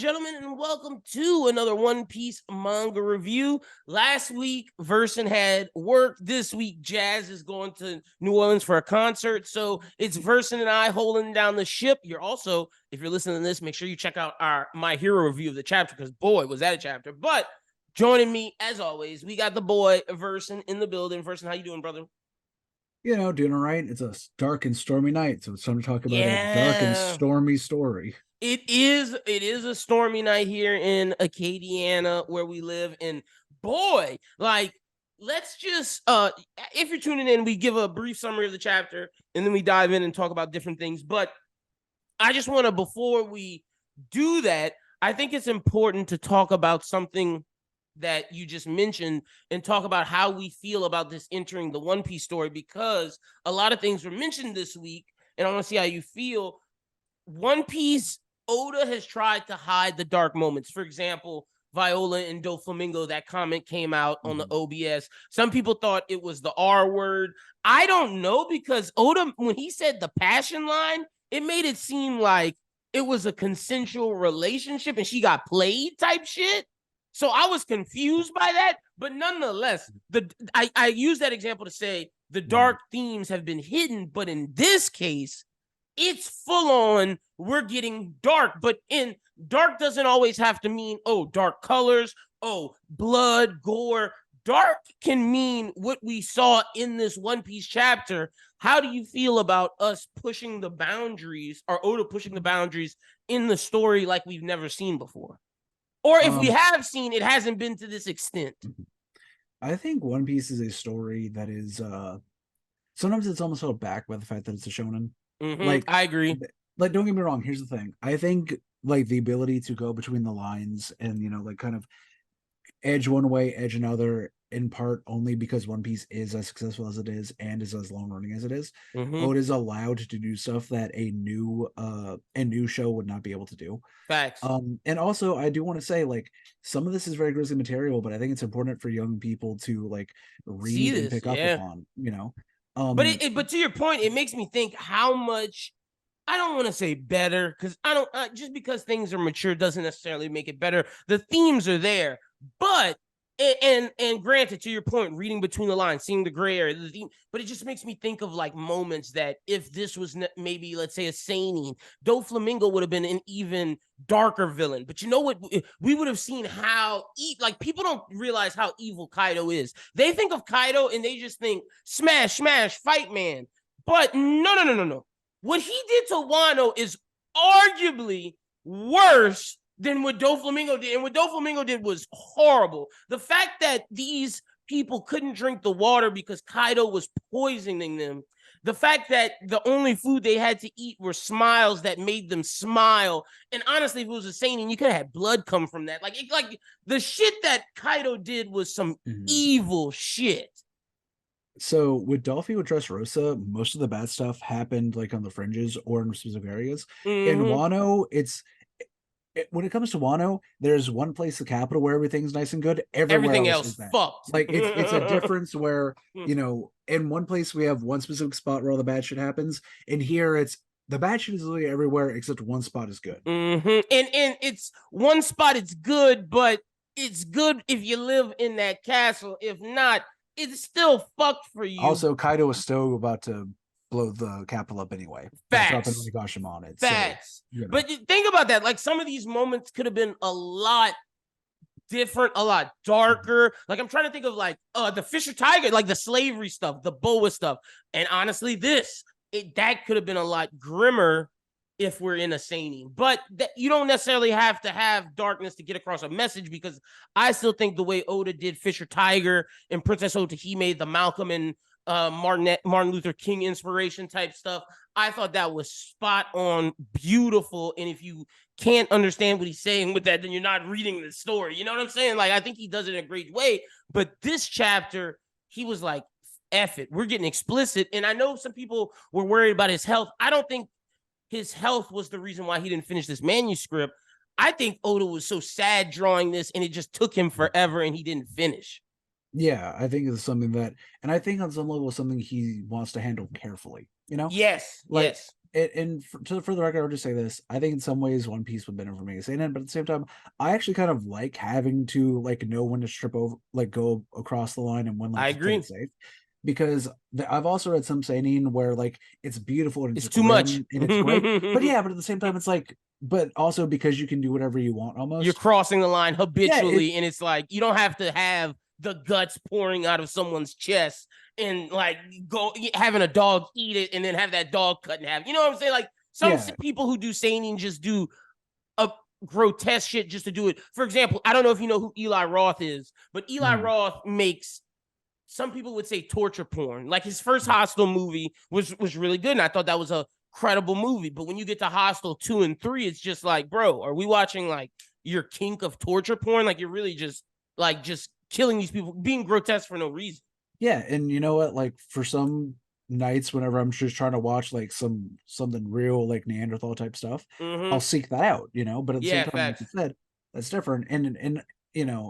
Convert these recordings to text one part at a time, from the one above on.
gentlemen, and welcome to another One Piece manga review. Last week, Versen had work. This week, Jazz is going to New Orleans for a concert. So it's Versen and I holding down the ship. You're also, if you're listening to this, make sure you check out our My Hero review of the chapter, because boy, was that a chapter. But joining me, as always, we got the boy, Versen, in the building. Versen, how you doing, brother? Doing all right. It's a dark and stormy night, so it's time to talk about a dark and stormy story. It is a stormy night here in Acadiana where we live. And boy, like, let's just if you're tuning in, we give a brief summary of the chapter and then we dive in and talk about different things. But I just want to, before we do that, I think it's important to talk about something that you just mentioned and talk about how we feel about this entering the One Piece story, because a lot of things were mentioned this week, and I want to see how you feel. One Piece, Oda has tried to hide the dark moments. For example, Viola and Doflamingo, that comment came out on the OBS. Some people thought it was the R word. I don't know, because Oda, when he said the passion line, it made it seem like it was a consensual relationship and she got played type shit. So I was confused by that, but nonetheless, I use that example to say the dark themes have been hidden, but in this case, it's full on, we're getting dark. But in dark doesn't always have to mean, oh, dark colors, oh, blood, gore. Dark can mean what we saw in this One Piece chapter. How do you feel about us pushing the boundaries, or Oda pushing the boundaries in the story like we've never seen before? Or if we have seen, it hasn't been to this extent. I think One Piece is a story that is sometimes it's almost held back by the fact that it's a shonen. Like, I agree. Like, don't get me wrong, here's the thing. I think like the ability to go between the lines and like kind of edge one way, edge another, in part only because One Piece is as successful as it is and is as long running as it is. Oda's allowed to do stuff that a new show would not be able to do. Facts. And also I do want to say, like, some of this is very grisly material, but I think it's important for young people to like read and pick up upon, But to your point, it makes me think how much, I don't want to say better, because I don't just because things are mature doesn't necessarily make it better. The themes are there, but and granted, to your point, reading between the lines, seeing the gray area, the theme, but it just makes me think of like moments that if this was maybe, let's say, a seinen, Doflamingo would have been an even darker villain. But you know what? We would have seen how like, people don't realize how evil Kaido is. They think of Kaido and they just think smash, smash, fight man. But no. What he did to Wano is arguably worse than what Doflamingo did. And what Doflamingo did was horrible. The fact that these people couldn't drink the water because Kaido was poisoning them. The fact that the only food they had to eat were smiles that made them smile. And honestly, if it was a seinen, you could have had blood come from that. Like the shit that Kaido did was some evil shit. So with Dolphy with Dressrosa, most of the bad stuff happened like on the fringes or in specific areas. In Wano, when it comes to Wano, there's one place, the capital, where everything's nice and good. Everything else is bad. Fucked. Like it's a difference where, in one place we have one specific spot where all the bad shit happens, and here it's the bad shit is literally everywhere except one spot is good. And it's one spot, it's good, but it's good if you live in that castle. If not, it's still fucked for you. Also, Kaido is still about to blow the capital up anyway. Facts. On it. Facts. So, But think about that. Like, some of these moments could have been a lot different, a lot darker. Like, I'm trying to think of like the Fisher Tiger, like the slavery stuff, the boa stuff. And honestly, that could have been a lot grimmer if we're in a seinen. But you don't necessarily have to have darkness to get across a message, because I still think the way Oda did Fisher Tiger and Princess Otahime, the Malcolm and Martin Luther King inspiration type stuff, I thought that was spot on, beautiful. And if you can't understand what he's saying with that, then you're not reading the story. You know what I'm saying? Like, I think he does it in a great way. But this chapter, he was like, F it, we're getting explicit. And I know some people were worried about his health. I don't think his health was the reason why he didn't finish this manuscript. I think Oda was so sad drawing this, and it just took him forever, and he didn't finish. Yeah, I think it's something that, and I think on some level, something he wants to handle carefully. Yes, yes. For the record, I'll just say this: I think in some ways One Piece would benefit from being a seinen, but at the same time, I actually kind of like having to like know when to strip over, like go across the line, and when like I to play agree. it safe. Because I've also read some seinen where like it's beautiful and It's it's too much. grim and it's great, but yeah, but at the same time, it's like, but also because you can do whatever you want You're almost. crossing the line Yeah, habitually, and it's like you don't have to have the guts pouring out of someone's chest and like go having a dog eat it and then have that dog cut in half. You know what I'm saying? Like some yeah. people who do seinen just do a grotesque shit just to do it. For example, I don't know if you know who Eli Roth is, but Eli Mhm. Roth makes, some people would say, torture porn. Like his first Hostel movie was really good, and I thought that was a credible movie. But when you get to Hostel 2 and 3, it's just like, bro, are we watching like your kink of torture porn? Like you're really just killing these people, being grotesque for no reason. Yeah, and you know what? Like for some nights, whenever I'm just trying to watch like something real, like Neanderthal type stuff, I'll Mm-hmm. seek that out. But at the same Yeah, time, like facts. you said, that's different. And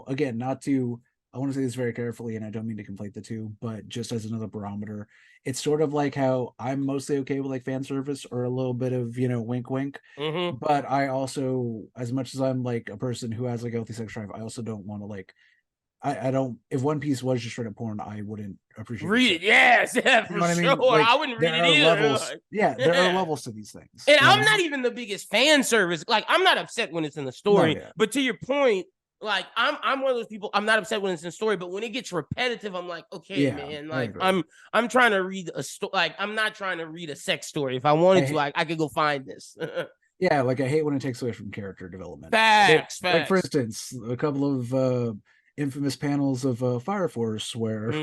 again, not to, I want to say this very carefully, and I don't mean to conflate the two, but just as another barometer, it's sort of like how I'm mostly okay with like fan service or a little bit of wink wink. Mm-hmm. But I also, as much as I'm like a person who has like a healthy sex drive, I also don't want to like I don't. If One Piece was just straight up porn, I wouldn't appreciate it. Read So it, yes, yeah, you for know what I sure. mean? Like I wouldn't read there it are either. levels. Like, Yeah, there are yeah. levels to these things. And You I'm know? not even the biggest fan service. Like, I'm not upset when it's in the No, story. yeah, But to your point, like I'm one of those people. I'm not upset when it's in the story, but when it gets repetitive, I'm like, okay, yeah, man. I Like agree. I'm trying to read a story. Like I'm not trying to read a sex story. If I wanted to, I I could go find this. Yeah, like I hate when it takes away from character development. Facts, Like for facts. instance, a couple of infamous panels of Fire Force where it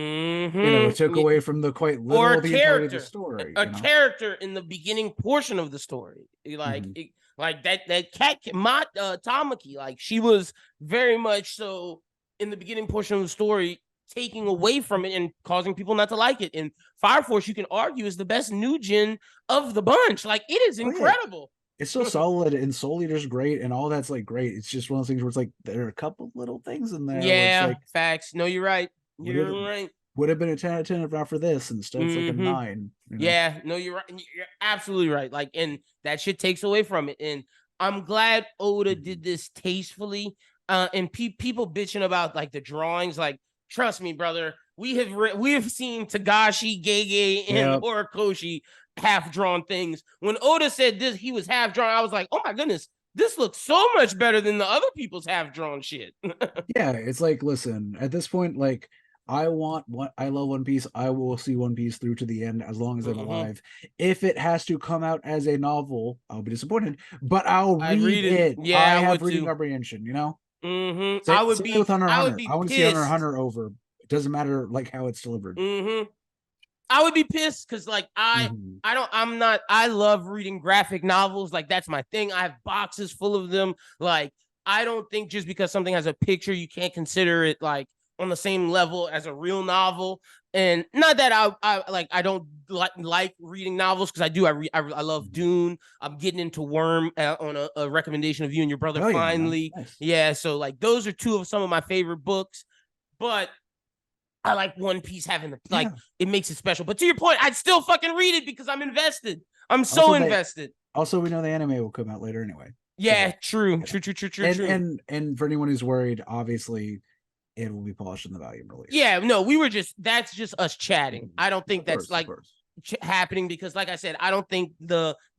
took Mm-hmm. away from the quite Or literal the entirety of the story. a character in the beginning portion of the story, Mhm. like that cat Tamaki, like she was very much so in the beginning portion of the story, taking away from it and causing people not to like it. And Fire Force, you can argue, is the best new gen of the bunch. Like it is Oh yeah, incredible. it's so solid and Soul Eater's great and all that's like great. It's just one of those things where it's like there are a couple little things in there where it's Yeah, like facts. No, you're right. would it You're right. would have been a 10 out of 10 if not for this. Instead, it's like a Mm-hmm. 9. Yeah, no, you're right. You're absolutely right. Like, and that shit takes away from it. And I'm glad Oda Mhm. did this tastefully. And people bitching about like the drawings. Like, trust me, brother. We have seen Tagashi, Gege, and Yeah. Horikoshi half drawn things. When Oda said this, he was half drawn. I was like, oh my goodness, this looks so much better than the other people's half drawn shit. Yeah. It's like, listen, at this point, like, I love One Piece. I will see One Piece through to the end as long as I'm Mm-hmm. alive. If it has to come out as a novel, I'll be disappointed, but I'll I'd read read it. it. I Yeah, I have would reading too. comprehension. Mm-hmm. Same thing with Hunter x I would Hunter. be I want to see Hunter x pissed. Hunter over. It doesn't matter like how it's delivered. Mm-hmm. I would be pissed because like Mhm. I'm not, I love reading graphic novels. Like that's my thing. I have boxes full of them. Like I don't think just because something has a picture, you can't consider it like on the same level as a real novel. And not that I don't like reading novels because I do. I love Mhm. Dune. I'm getting into Worm on a recommendation of you and your brother Oh yeah, man. finally. Nice. Yeah, so like those are two of some of my favorite books. But I like One Piece having the like Yeah. it makes it special. But to your point, I'd still fucking read it because I'm invested. I'm so Also, they invested. also we know the anime will come out later anyway. Yeah, So true, you know. true, true, true, true, And true. and and for anyone who's worried, obviously it will be polished in the volume release. Yeah, no, we were just that's just us chatting. Mhm. I don't think Of that's course, of like course. happening because, like I said, I don't think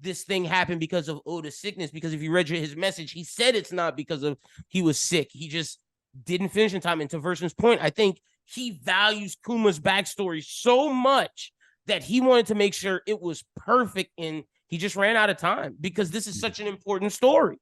this thing happened because of Oda's sickness. Because if you read his message, he said it's not because of he was sick. He just didn't finish in time. And to Version's point, I think he values Kuma's backstory so much that he wanted to make sure it was perfect, and he just ran out of time because this is Mhm. such an important story.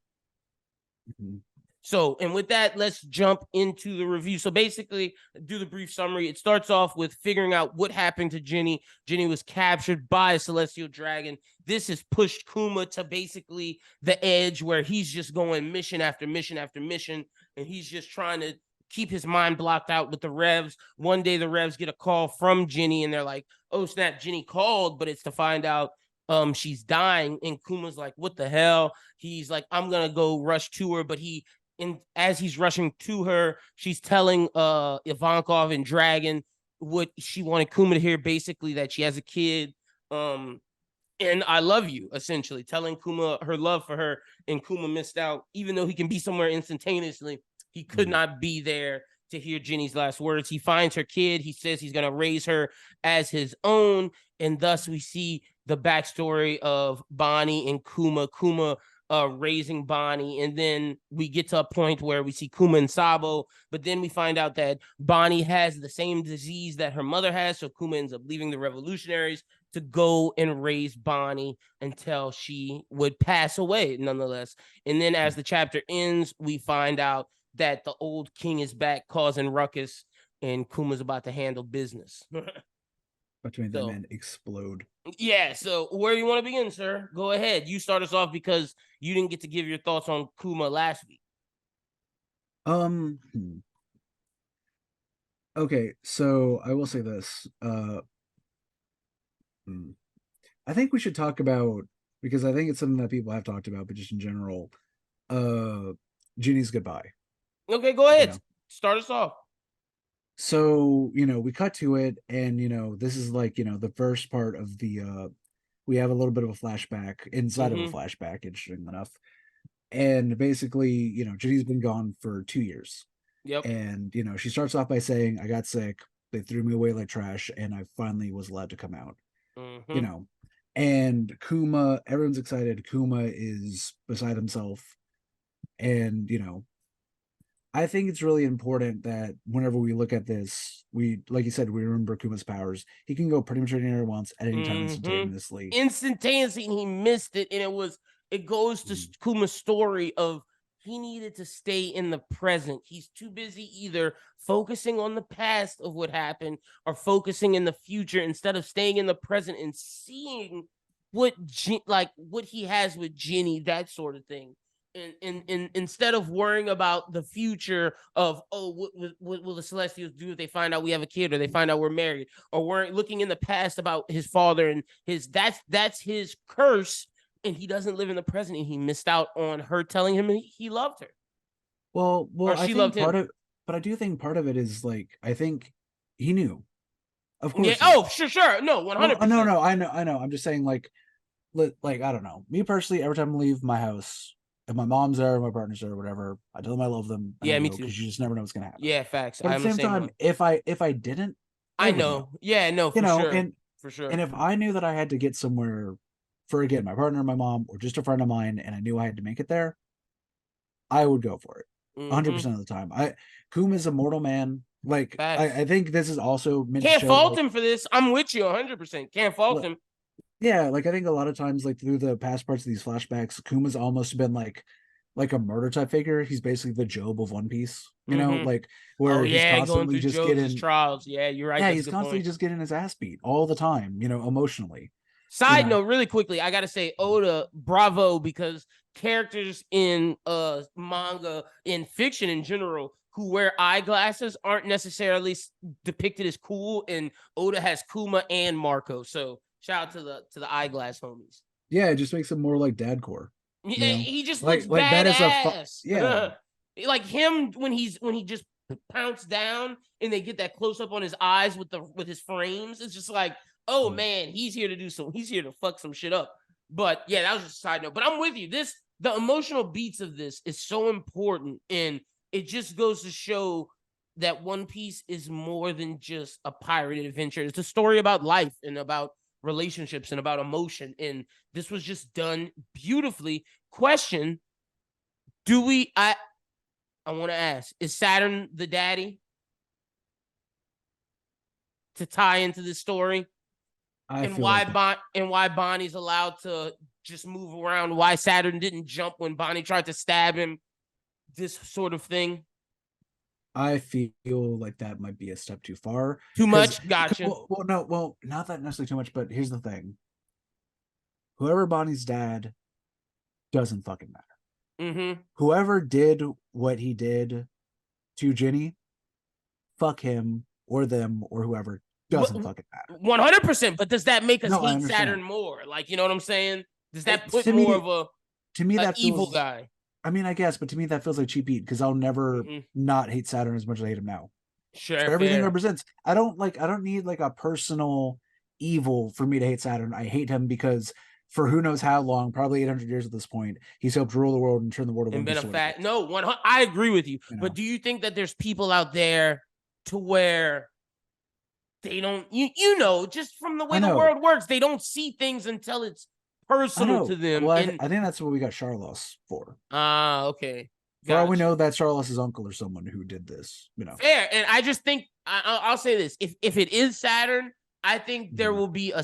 Mhm. So, and with that, let's jump into the review. So, basically, do the brief summary. It starts off with figuring out what happened to Jenny. Jenny was captured by a celestial dragon. This has pushed Kuma to basically the edge where he's just going mission after mission after mission, and he's just trying to keep his mind blocked out with the Revs. One day, the Revs get a call from Jenny, and they're like, "Oh snap, Jenny called," but it's to find out she's dying. And Kuma's like, "What the hell?" He's like, "I'm gonna go rush to her," but as he's rushing to her, she's telling Ivankov and Dragon what she wanted Kuma to hear, basically that she has a kid. Um, and I love you, essentially telling Kuma her love for her, and Kuma missed out. Even though he can be somewhere instantaneously, he could not be there to hear Jenny's last words. He finds her kid. He says he's going to raise her as his own, and thus we see the backstory of Bonney and Kuma raising Bonney, and then we get to a point where we see Kuma and Sabo, but then we find out that Bonney has the same disease that her mother has, so Kuma ends up leaving the revolutionaries to go and raise Bonney until she would pass away, nonetheless. And then as the chapter ends, we find out that the old king is back causing ruckus, and Kuma's about to handle business. But to make that man explode. Yeah, so where do you want to begin, sir? Go ahead. You start us off because you didn't get to give your thoughts on Kuma last week. Okay, so I will say this. I think we should talk about, because I think it's something that people have talked about, but just in general, Ginny's goodbye. Okay, go ahead. Start us off. So, we cut to it, and this is like, the first part of the we have a little bit of a flashback inside of a flashback, interesting enough. And basically, Ginny's been gone for 2 years. Yep. And she starts off by saying, I got sick, they threw me away like trash, and I finally was allowed to come out. And Kuma, everyone's excited. Kuma is beside himself. And I think it's really important that whenever we look at this, we, like you said, we remember Kuma's powers. He can go pretty much anywhere he wants at any time instantaneously. Instantaneously, and he missed it, and it goes to Kuma's story of he needed to stay in the present. He's too busy either focusing on the past of what happened or focusing in the future instead of staying in the present and seeing what he has with Ginny, that sort of thing. And instead of worrying about the future of, what will the Celestials do if they find out we have a kid, or they find out we're married, or we're looking in the past about his father and that's his curse, and he doesn't live in the present, and he missed out on her telling him he loved her. Well, I think part of, but I do think part of it is like, I think he knew. Of course. Yeah. Oh, sure. No, 100%. No. I know. I'm just saying, like I don't know. Me personally, every time I leave my house, if my mom's there, or my partner's there, or whatever, I tell them I love them. Yeah, me too. Because you just never know what's gonna happen. Yeah, facts. But at the same time, if I didn't, I know. Yeah, no, for sure. For sure. And if I knew that I had to get somewhere for, again, my partner, my mom, or just a friend of mine, and I knew I had to make it there, I would go for it 100% of the time. Kuma's a mortal man. Like, I think this is also meant can't to fault him for this. I'm with you 100%. Can't fault him. Yeah, like I think a lot of times, like through the past parts of these flashbacks, Kuma's almost been like a murder type figure. He's basically the Job of One Piece, like where he's constantly just getting trials. Yeah, you're right. Yeah, he's constantly just getting his ass beat all the time, emotionally. Side note, really quickly, I gotta say, Oda, bravo, because characters in manga, in fiction in general, who wear eyeglasses aren't necessarily depicted as cool, and Oda has Kuma and Marco. So shout out to the eyeglass homies. Yeah, it just makes him more like dadcore. He just looks badass. That is like him when he just pounced down and they get that close up on his eyes with his frames. It's just like, oh man, he's here to fuck some shit up. But yeah, that was just a side note. But I'm with you. The emotional beats of this is so important, and it just goes to show that One Piece is more than just a pirated adventure. It's a story about life and about relationships and about emotion, and this was just done beautifully. Question: I want to ask, is Saturn the daddy to tie into this story? And why Bonnie's allowed to just move around? Why Saturn didn't jump when Bonney tried to stab him? This sort of thing. I feel like that might be a step too far. Too much? Gotcha. Well, not that necessarily too much, but here's the thing. Whoever Bonnie's dad doesn't fucking matter. Whoever did what he did to Ginny, fuck him or them or whoever, doesn't fucking matter. 100%. But does that make us hate Saturn more? Like, you know what I'm saying? Does that put more of a to me that evil guy? I mean, I guess, but to me that feels like cheap heat, because I'll never not hate Saturn as much as I hate him now. Sure, for everything represents. I don't need like a personal evil for me to hate Saturn. I hate him because for who knows how long, probably 800 years at this point, he's helped rule the world and turn the world of And One been Piece a to what it fat is. no 100. I agree with you, You but know, do you think that there's people out there to where they don't you know just from the way I the know, world works, they don't see things until it's I personal to know. them? Well, And I think that's what we got Charlos for. okay, For all we gotcha. know, that's Charlos's uncle or someone who did this. You know. Fair. And I just think I'll say this: if it is Saturn, I think there Mhm. will be a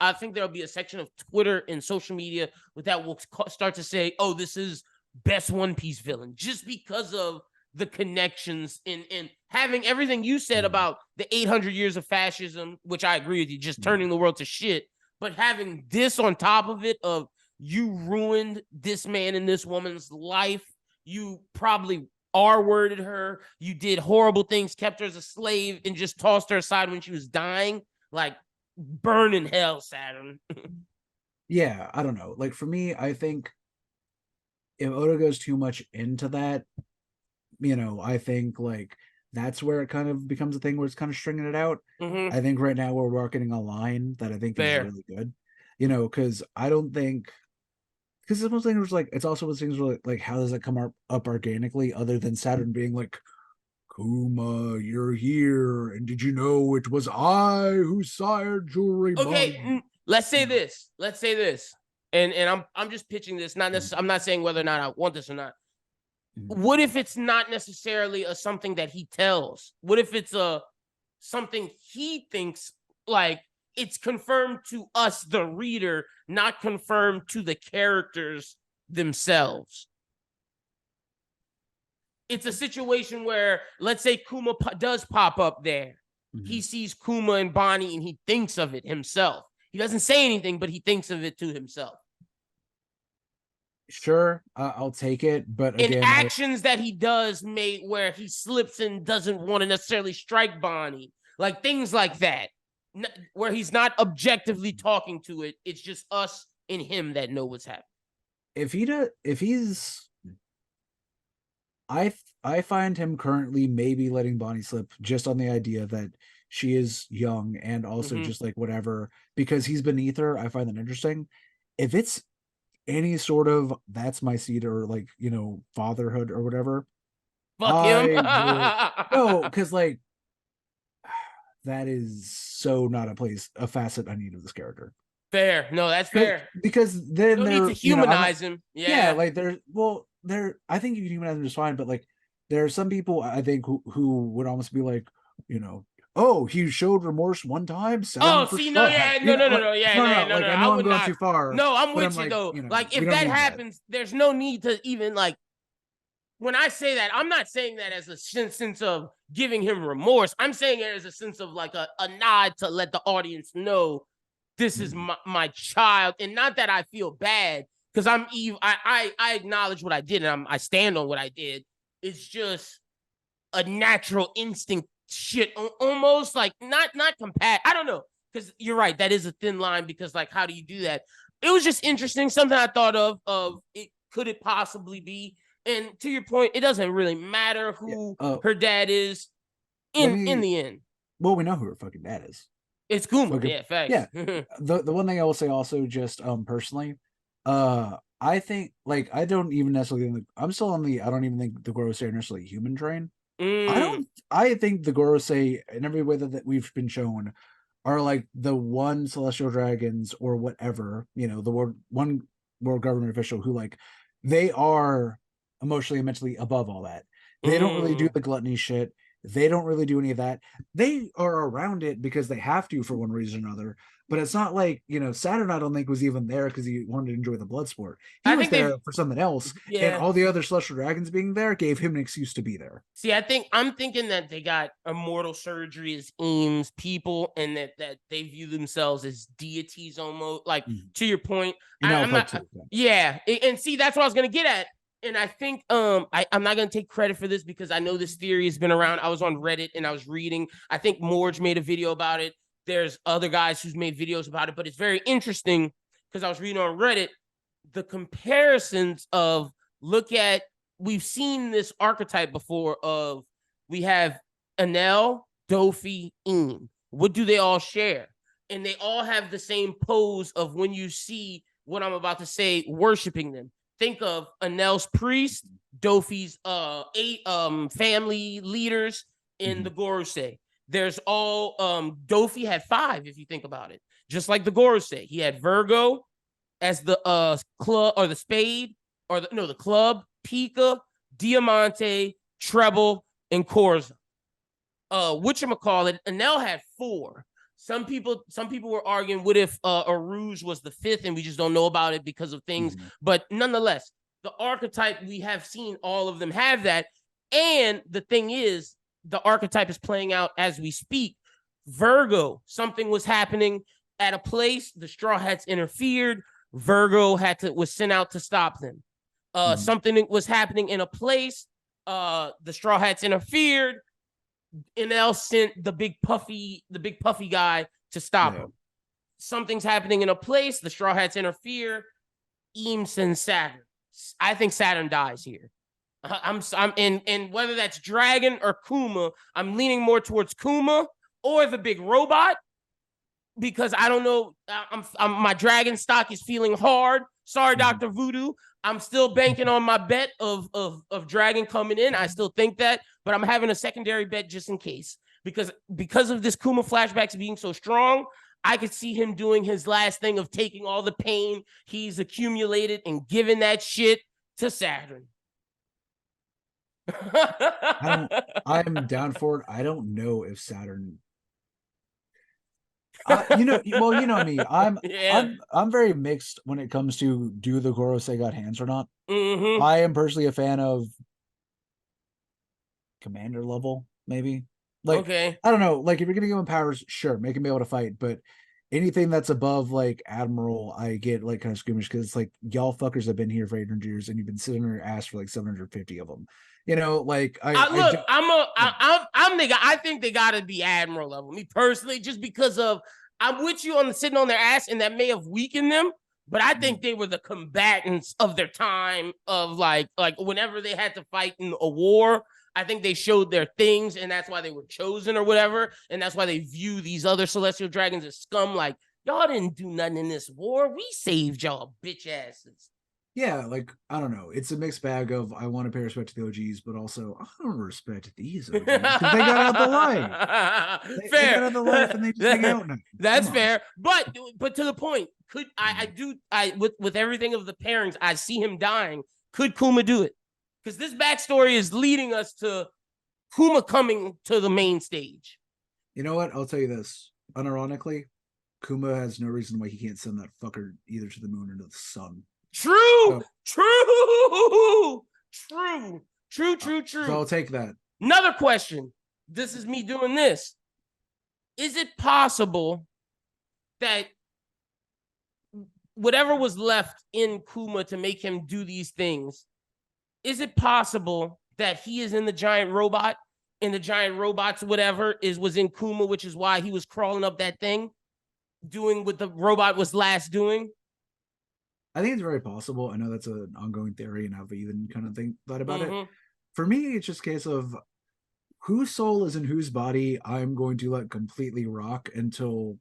I think there will be a section of Twitter and social media with that will start to say, "Oh, this is best One Piece villain," just because of the connections in having everything you said Mhm. about the 800 years of fascism, which I agree with you, just Mhm. turning the world to shit. But having this on top of it, of you ruined this man and this woman's life, you probably R-worded her, you did horrible things, kept her as a slave, and just tossed her aside when she was dying. Like, burn in hell, Saturn. Yeah, I don't know. Like for me, I think if Oda goes too much into that, I think like that's where it kind of becomes a thing where it's kind of stringing it out. Mm-hmm. I think right now we're marketing a line that I think is Fair. really good. Because I don't think because it's one of those things like it's also one of those things where like how does it come up organically other than Saturn being like, Kuma, you're here, and did you know it was I who sired jewelry Okay, mug? let's say You know. this. Let's say this. And I'm just pitching this, not necessarily I'm not saying whether or not I want this or not. Mhm. What if it's not necessarily a something that he tells? What if it's a something he thinks like it's confirmed to us, the reader, not confirmed to the characters themselves? It's a situation where, let's say, Kuma does pop up there. He Mhm. sees Kuma and Bonney and he thinks of it himself. He doesn't say anything, but he thinks of it to himself. Sure, I'll take it, but And again, actions that he does made where he slips and doesn't want to necessarily strike Bonnie, like things like that, where he's not objectively talking to it. It's just us and him that know what's happening. if he's I find him currently maybe letting Bonnie slip just on the idea that she is young and also Mm-hmm. just like whatever because he's beneath her. I find that interesting. If it's any sort of that's my seed or like fatherhood or whatever, Fuck him. I would no because like that is so not a facet I need of this character Fair. No, that's fair. because then No need to they're I don't humanize him. yeah Yeah. like they're I think you can humanize them just fine but like there are some people I think who would almost be like you know oh he showed remorse one time set him Oh, for see, no, stuff yeah, no, no, no, like no, yeah, no no, no yeah, no no, like no. I I know I'm would going not. too far No, I'm but I'm with you like though. Like, we if don't that need that. happens, there's no need to even like. When I say that, I'm not saying that as a sense of giving him remorse. I'm saying it as a sense of like a nod to let the audience know this is Mhm. my child, and not that I feel bad because I'm evil. I acknowledge what I did, and I stand on what I did. It's just a natural instinct shit, almost like not compat. I don't know, because you're right. That is a thin line because like how do you do that? It was just interesting. Something I thought of it. Could it possibly be? And to your point, it doesn't really matter Yeah. who her dad is Let in me the end. well we know who her fucking dad is. It's Kuma. Fucking Yeah, yeah. facts. The one thing I will say also just personally, I think like I don't even necessarily think I'm still on the I don't even think the Gorosei are necessarily human train. Mm. I think the Gorosei in every way that we've been shown are like the one celestial dragons or whatever, the one world government official who like they are emotionally and mentally above all that. They don't really do Mm. the gluttony shit. They don't really do any of that. They are around it because they have to for one reason or another. But it's not like, Saturn, I don't think was even there because he wanted to enjoy the blood sport. He I was think there they've for something else. And yeah. all the other celestial dragons being there gave him an excuse to be there. See, I'm thinking that they got immortal surgery as aims people, and that they view themselves as deities almost. Like Mhm. to your point, And that was I'm part not. two. Yeah. Yeah, and see, that's what I was gonna get at. And I think I'm not gonna take credit for this because I know this theory has been around. I was on Reddit and I was reading. I think Morge made a video about it. There's other guys who's made videos about it, but it's very interesting because I was reading on Reddit the comparisons of look at we've seen this archetype before of we have Enel, Dofi, Een. What do they all share? and they all have the same pose of when you see what I'm about to say, worshiping them. Think of Anel's priest, Dofi's 8 family leaders in the Gorosei. There's all Dofi had 5 if you think about it. Just like the Gorosei. He had Virgo as the club or the spade or the club, Pika, Diamante, treble, and Corza. Whatchamacallit, Anel had 4. Some people were arguing, what if Arouge was the 5th and we just don't know about it because of things. But nonetheless, the archetype, we have seen all of them have that. And the thing is, the archetype is playing out as we speak. Virgo, something was happening at a place, the Straw Hats interfered. Virgo was sent out to stop them. Something was happening in a place, the Straw Hats interfered. NL sent the big puffy guy to stop him. Something's happening in a place, the Straw Hats interfere. Eames and Saturn. I think Saturn dies here. I'm and whether that's Dragon or Kuma, I'm leaning more towards Kuma or the big robot, because I don't know. My Dragon stock is feeling hard. Sorry, Dr. Voodoo. I'm still banking on my bet of Dragon coming in. I still think that, but I'm having a secondary bet just in case, because of this Kuma flashbacks being so strong. I could see him doing his last thing of taking all the pain he's accumulated and giving that shit to Saturn. I'm down for it. I don't know if Saturn. You know me. I'm very mixed when it comes to, do the Gorosei got hands or not. I am personally a fan of commander level, maybe. Like, okay, I don't know. Like, if you're gonna give him powers, sure, make him be able to fight. But anything that's above like Admiral, I get like kind of squeamish, because it's like, y'all fuckers have been here for 800 years and you've been sitting on your ass for like 750 of them. Like I'm the guy. I think they got to be Admiral level. Me personally, just because of, I'm with you on the sitting on their ass, and that may have weakened them. But I think they were the combatants of their time, of like whenever they had to fight in a war. I think they showed their things, and that's why they were chosen or whatever. And that's why they view these other celestial dragons as scum. Like, y'all didn't do nothing in this war. We saved y'all bitch asses. Yeah, like, I don't know. It's a mixed bag of, I want to pay respect to the OGs, but also I don't respect these OGs because they got out the life. They got out the life and they just hang out now. That's fair. But to the point, could I with everything of the pairings, I see him dying. Could Kuma do it? Because this backstory is leading us to Kuma coming to the main stage. You know what? I'll tell you this. Unironically, Kuma has no reason why he can't send that fucker either to the moon or to the sun. True. So I'll take that. Another question. This is me doing this. Is it possible that whatever was left in Kuma to make him do these things, is it possible that he is in the giant robot, and the giant robot's whatever was in Kuma, which is why he was crawling up that thing, doing what the robot was last doing? I think it's very possible. I know that's an ongoing theory, and I've even kind of thought about it. For me, it's just a case of whose soul is in whose body. I'm going to let completely rock until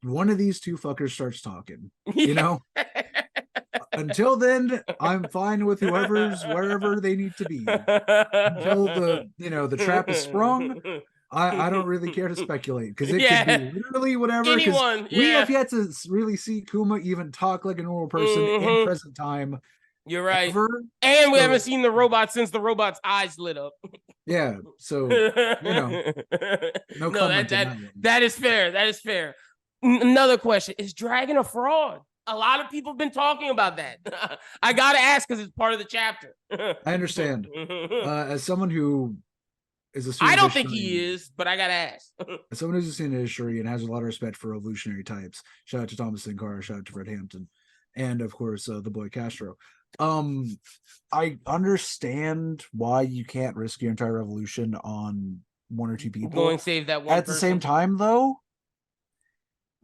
one of these two fuckers starts talking. You know? Until then, I'm fine with whoever's wherever they need to be. Until the trap is sprung, I don't really care to speculate, because it could be literally whatever. Anyone, we have yet to really see Kuma even talk like a normal person in present time. You're right. And we haven't seen the robot since the robot's eyes lit up. Yeah, so no comment. That is fair. That is fair. Another question: is Dragon a fraud? A lot of people have been talking about that. I gotta ask because it's part of the chapter. I understand. As someone who is a I don't think he is, but I gotta ask. As someone who's a student of history and has a lot of respect for revolutionary types, shout out to Thomas Sinclair, shout out to Fred Hampton, and of course the boy Castro. I understand why you can't risk your entire revolution on one or two people. Go and save that one. At the same time, though,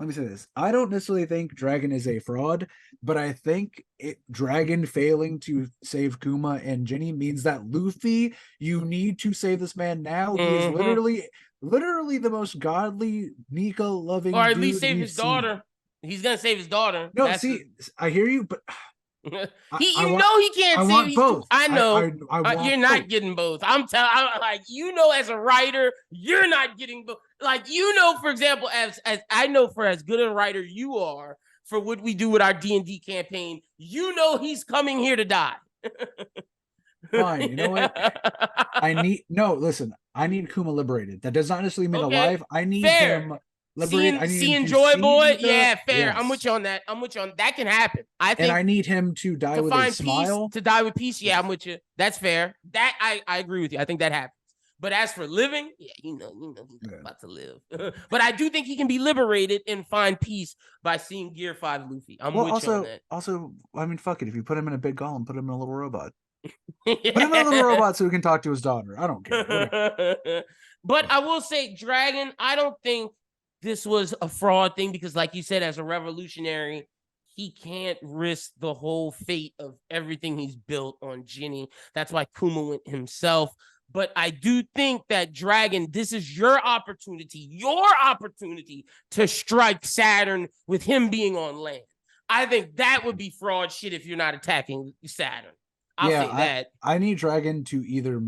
let me say this. I don't necessarily think Dragon is a fraud, but I think Dragon failing to save Kuma and Jenny means that Luffy, you need to save this man now. He is Mm-hmm. literally the most godly, Nika Or loving at least dude save we've his seen. daughter. He's gonna save his daughter. No, see, I hear you, but I You want know he can't I save. want He's too. both. I know. I want You're both. not getting both. I'm telling. Like as a writer, you're not getting both. Like for example, as I know for as good a writer you are for what we do with our D&D campaign, he's coming here to die. Fine. You know what? Listen, I need Kuma liberated. That does not necessarily mean Okay, alive. I need fair. him liberated. I need him Seeing to Joy see Boy, Nika. yeah, fair. I'm with Yes. you on that. That can happen. I And think I need him to die to with a find peace, smile. to die with peace. Yeah, I'm Yes. with you. That's fair. That I agree with you. I think that happens. But as for living, yeah, he's not about to live. But I do think he can be liberated and find peace by seeing Gear 5 Luffy. I'm Well, with you on that. also, I mean, fuck it. If you put him in a big golem, put him in a little robot. Yeah. Put him in a little robot so he can talk to his daughter. I don't care. But I will say, Dragon, I don't think this was a fraud thing because, like you said, as a revolutionary, he can't risk the whole fate of everything he's built on Ginny. That's why Kuma went himself. But I do think that Dragon, this is your opportunity to strike Saturn with him being on land. I think that would be fraud shit if you're not attacking Saturn. I'll say that. I need Dragon to either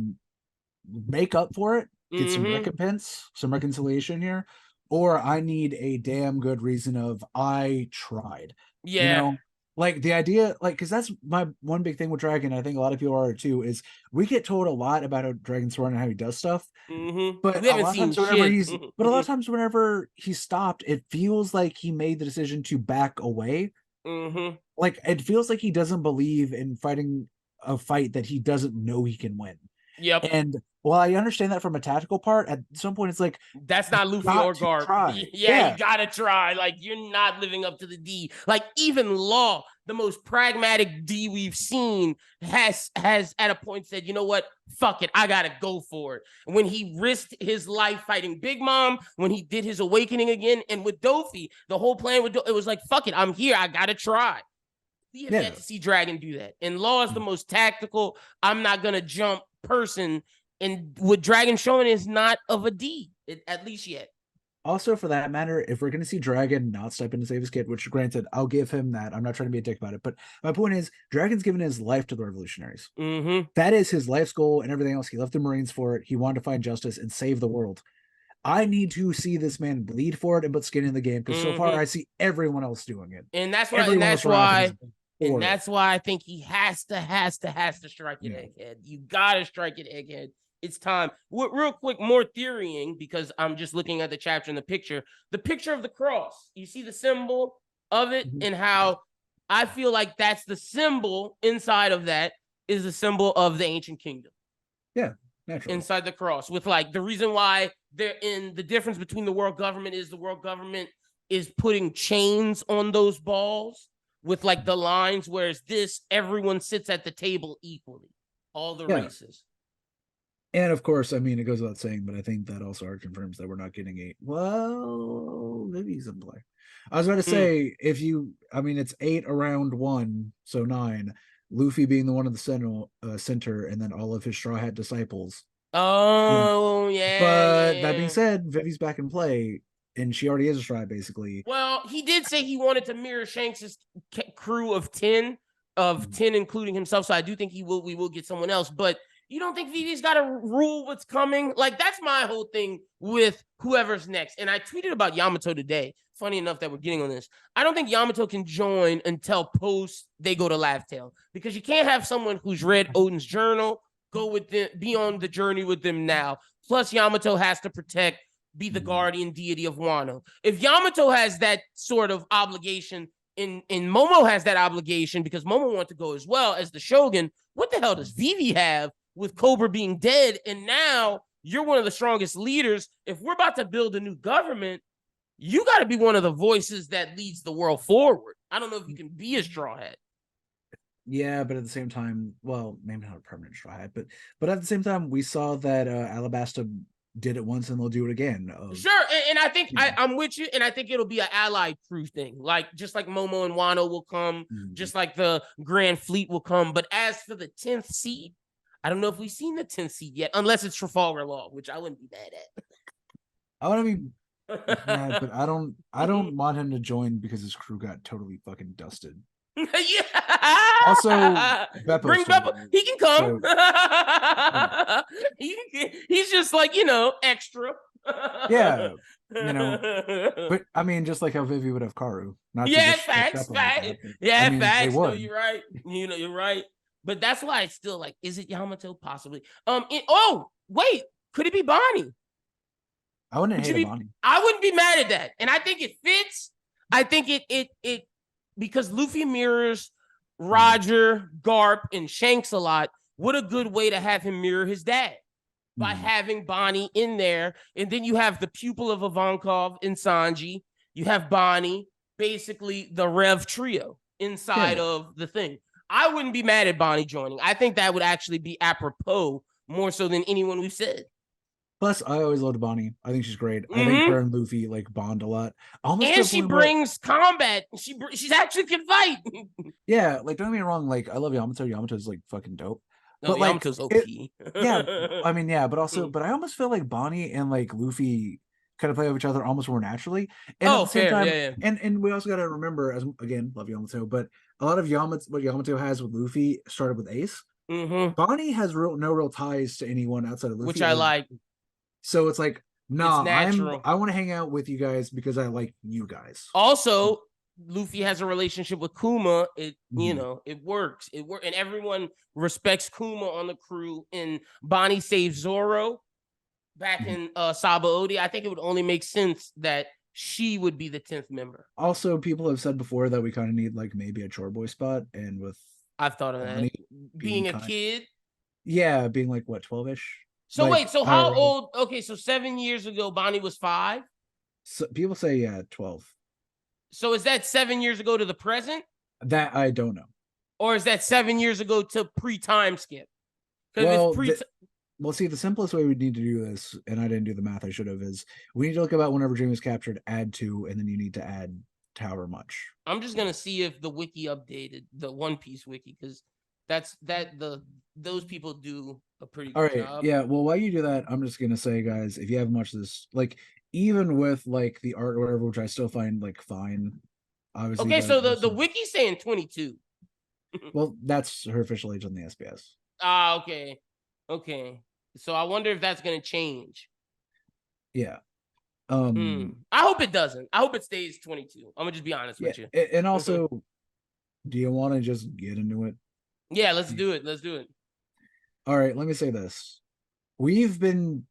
make up for it, get some Mm-hmm. recompense, some reconciliation here, or I need a damn good reason of I tried. Yeah. You know, like the idea, like, because that's my one big thing with Dragon. I think a lot of people are too. Is we get told a lot about how Dragon's Sworn and how he does stuff, Mm-hmm. but We a haven't lot of seen times whenever shit. but a lot of times whenever he stopped, it feels like he made the decision to back away. Mm-hmm. Like it feels like he doesn't believe in fighting a fight that he doesn't know he can win. Yep. And while I understand that from a tactical part, at some point it's like that's not Luffy got or to Garp. try. Yeah, you gotta try. Like you're not living up to the D. Like even Law, the most pragmatic D we've seen, has at a point said, you know what? Fuck it, I gotta go for it. When he risked his life fighting Big Mom, when he did his awakening again, and with Dofi, the whole plan with it was like, fuck it, I'm here, I gotta try. We have yet to see Dragon do that. And Law is the most tactical, I'm not gonna jump person. And what Dragon showing is not of a D, at least yet. Also, for that matter, if we're going to see Dragon not step in to save his kid, which granted, I'll give him that. I'm not trying to be a dick about it. But my point is, Dragon's given his life to the revolutionaries. Mm-hmm. That is his life's goal and everything else. He left the Marines for it. He wanted to find justice and save the world. I need to see this man bleed for it and put skin in the game because so far I see everyone else doing it. And that's why I think he has to strike it Egghead. You gotta strike it Egghead. It's time. Real quick, more theorying because I'm just looking at the chapter and the picture. The picture of the cross. You see the symbol of it and how I feel like that's the symbol inside of that is the symbol of the ancient kingdom. Yeah, naturally. Inside the cross with like the reason why they're in the difference between the world government is the world government is putting chains on those balls with like the lines, whereas this, everyone sits at the table equally, all the races. And of course, I mean, it goes without saying, but I think that also confirms that we're not getting maybe he's in play. I was about to say, it's 8 around 1, so 9. Luffy being the one in the center, and then all of his Straw Hat disciples. Oh, But that being said, Vivi's back in play, and she already is a Straw Hat, basically. Well, he did say he wanted to mirror Shanks' crew of 10, including himself, so I do think we will get someone else, but you don't think Vivi's got to rule what's coming? Like, that's my whole thing with whoever's next. And I tweeted about Yamato today. Funny enough that we're getting on this. I don't think Yamato can join until post they go to Laugh-Tale. Because you can't have someone who's read Odin's journal go with them, be on the journey with them now. Plus, Yamato has to be the guardian deity of Wano. If Yamato has that sort of obligation, and Momo has that obligation because Momo wants to go as well as the Shogun, what the hell does Vivi have with Cobra being dead? And now you're one of the strongest leaders. If we're about to build a new government, you got to be one of the voices that leads the world forward. I don't know if you can be a Straw Hat. Yeah, but at the same time, well, maybe not a permanent Straw Hat, but at the same time, we saw that Alabasta did it once and they'll do it again. Sure, and I think you know. I'm with you, and I think it'll be an allied crew thing, like just like Momo and Wano will come, just like the Grand Fleet will come. But as for the 10th seed, I don't know if we've seen the 10th seed yet, unless it's Trafalgar Law, which I wouldn't be mad I want to be mad, at. but I don't want him to join because his crew got totally fucking dusted. Yeah. Also, Beppo's Bring Beppo. He can come. So, He's just like, extra. yeah, but I mean, just like how Vivi would have Karu, not to Yeah, disrespect facts, Beppo facts. like that, Yeah, I mean, they facts. No, would. you're right. You're right. But that's why it's still like, is it Yamato? Possibly. Wait, could it be Bonney? I wouldn't hate Bonney. I wouldn't be mad at that, and I think it fits. I think it because Luffy mirrors Roger, Garp, and Shanks a lot. What a good way to have him mirror his dad by having Bonney in there, and then you have the pupil of Ivankov in Sanji. You have Bonney, basically the Rev trio inside of the thing. I wouldn't be mad at Bonney joining. I think that would actually be apropos more so than anyone we've said. Plus, I always loved Bonney. I think she's great. I think her and Luffy like bond a lot. Almost and she brings combat. She's actually can fight. Yeah, like don't get me wrong. Like I love Yamato. Yamato's like fucking dope. No, but like Yamato's OP. Yeah, I mean, yeah, but also, but I almost feel like Bonney and like Luffy kind of play with each other almost more naturally. And at the same time, and we also got to remember, as again, love Yamato, but a lot of what Yamato has with Luffy started with Ace. Bonney has no real ties to anyone outside of Luffy, which I like. So it's like, nah, I want to hang out with you guys because I like you guys. Also, Luffy has a relationship with Kuma. It works. And everyone respects Kuma on the crew. And Bonney saved Zoro back in Saba Odi. I think it would only make sense that she would be the 10th member. Also, people have said before that we kind of need like maybe a chore boy spot, and with I've thought of that. Being a kid. Yeah, being like what, 12-ish. So wait, so how old? Okay, so 7 years ago, Bonney was 5. So people say 12. So is that 7 years ago to the present? That I don't know. Or is that 7 years ago to pre-time skip? Well, see, the simplest way we need to do this, and I didn't do the math, I should have, is we need to look about whenever Dream is captured, add 2, and then you need to add however much. I'm just gonna see if the wiki updated, the One Piece wiki, because those people do a pretty good job. Yeah, well, while you do that, I'm just gonna say, guys, if you haven't watched this, like even with like the art or whatever, which I still find like fine, obviously. Okay, so the wiki's saying 22. Well, that's her official age on the SBS. Ah, okay. So I wonder if that's gonna change. Yeah. I hope it doesn't. I hope it stays 22. I'm gonna just be honest with you. And also, do you want to just get into it? Yeah, let's do it. All right, let me say this. We've been,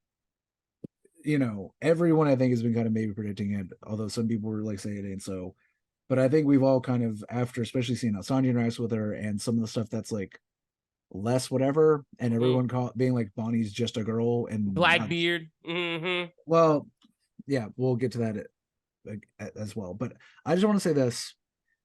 everyone I think has been kind of maybe predicting it, although some people were like saying it ain't so. But I think we've all kind of, after especially seeing how Sanji interacts with her and some of the stuff that's like less whatever, and everyone being like Bonnie's just a girl and Blackbeard. Well, yeah, we'll get to that as well. But I just want to say this.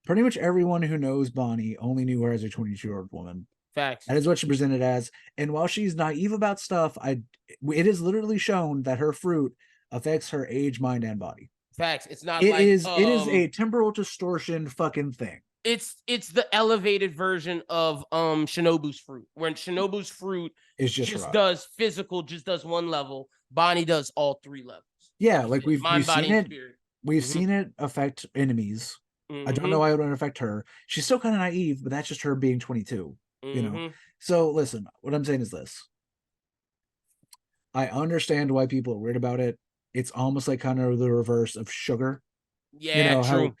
Pretty much everyone who knows Bonney only knew her as a 22-year-old woman. Facts. That is what she presented as. And while she's naive about stuff, it is literally shown that her fruit affects her age, mind, and body. Facts. It's not. It is a temporal distortion fucking thing. It's the elevated version of Shinobu's fruit, when Shinobu's fruit is just does physical, just does one level. Bonney does all 3 levels. Yeah, like we've seen it. We've seen it affect enemies. I don't know why it wouldn't affect her. She's still kind of naive, but that's just her being 22. So listen, what I'm saying is this. I understand why people are weird about it. It's almost like kind of the reverse of Sugar. Yeah, true.